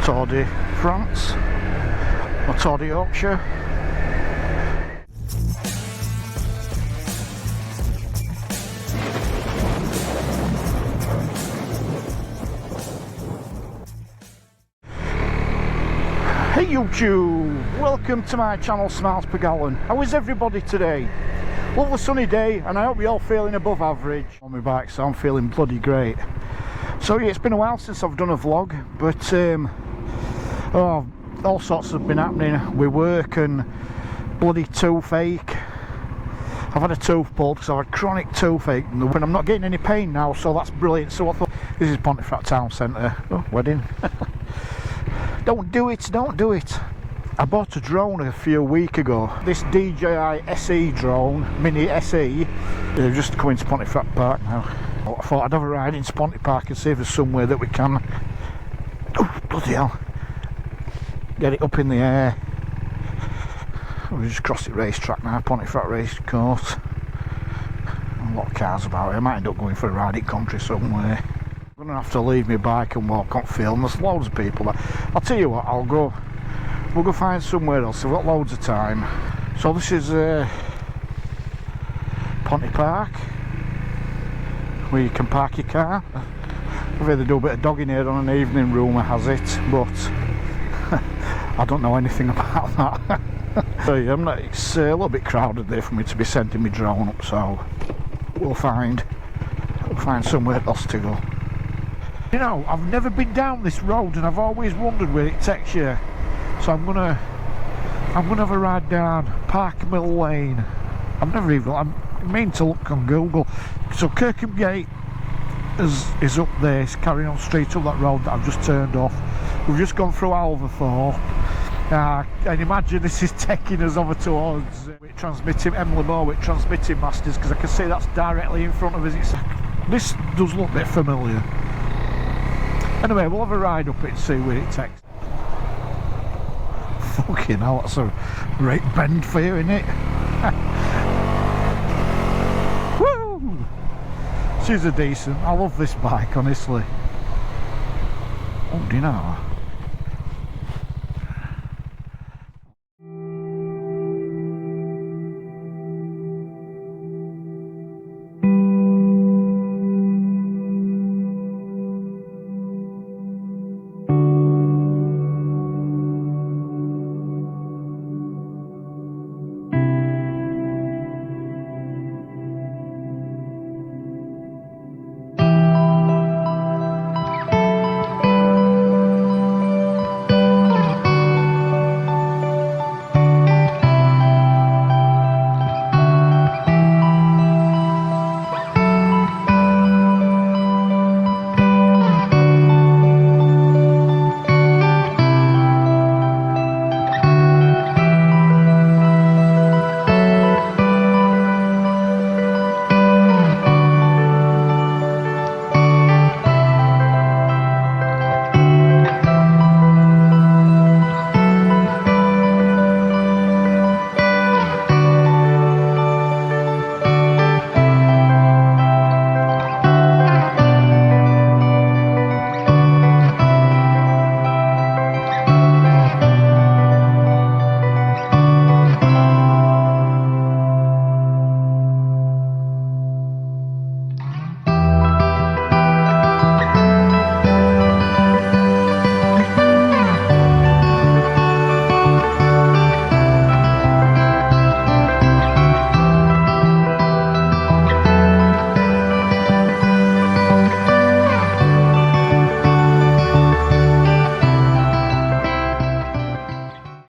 Tour de France or Tour de Yorkshire. Hey YouTube, welcome to my channel Smiles Per Gallon. How is everybody today? Lovely sunny day, and I hope you're all feeling above average. On my bike, so I'm feeling bloody great. So yeah, it's been a while since I've done a vlog, but all sorts have been happening with work and bloody toothache. I've had a tooth pulled because I've had chronic toothache, and I'm not getting any pain now, so that's brilliant. So I thought, this is Pontefract Town Centre. Oh, wedding. Don't do it, don't do it. I bought a drone a few weeks ago. This DJI SE drone, Mini SE. They're just coming to Pontefract Park now. I thought I'd have a ride into Pontefract Park and see if there's somewhere that we can, oh, bloody hell, get it up in the air. We just crossed the racetrack now, Pontefract race course. A lot of cars about it. I might end up going for a ride in country somewhere. I'm going to have to leave my bike and walk on field, and there's loads of people that, I'll tell you what, we'll go find somewhere else. I've got loads of time. So this is Pontefract Park, where you can park your car. I've heard they do a bit of dogging here on an evening, rumour has it, but I don't know anything about that. So yeah, it's a little bit crowded there for me to be sending my drone up, so we'll find somewhere else to go. You know, I've never been down this road and I've always wondered where it takes you. So I'm gonna have a ride down Park Mill Lane. I mean to look on Google. So Kirkham Gate is up there, it's carrying on straight up that road that I've just turned off. We've just gone through Alverthorpe. And imagine this is taking us over towards Emily Moore with transmitting masters, because I can see that's directly in front of us. This does look a bit familiar. Anyway, we'll have a ride up it and see where it takes. Fucking hell, that's a great bend for you, isn't it? Woo! She's a decent. I love this bike, honestly. Oh, do you know?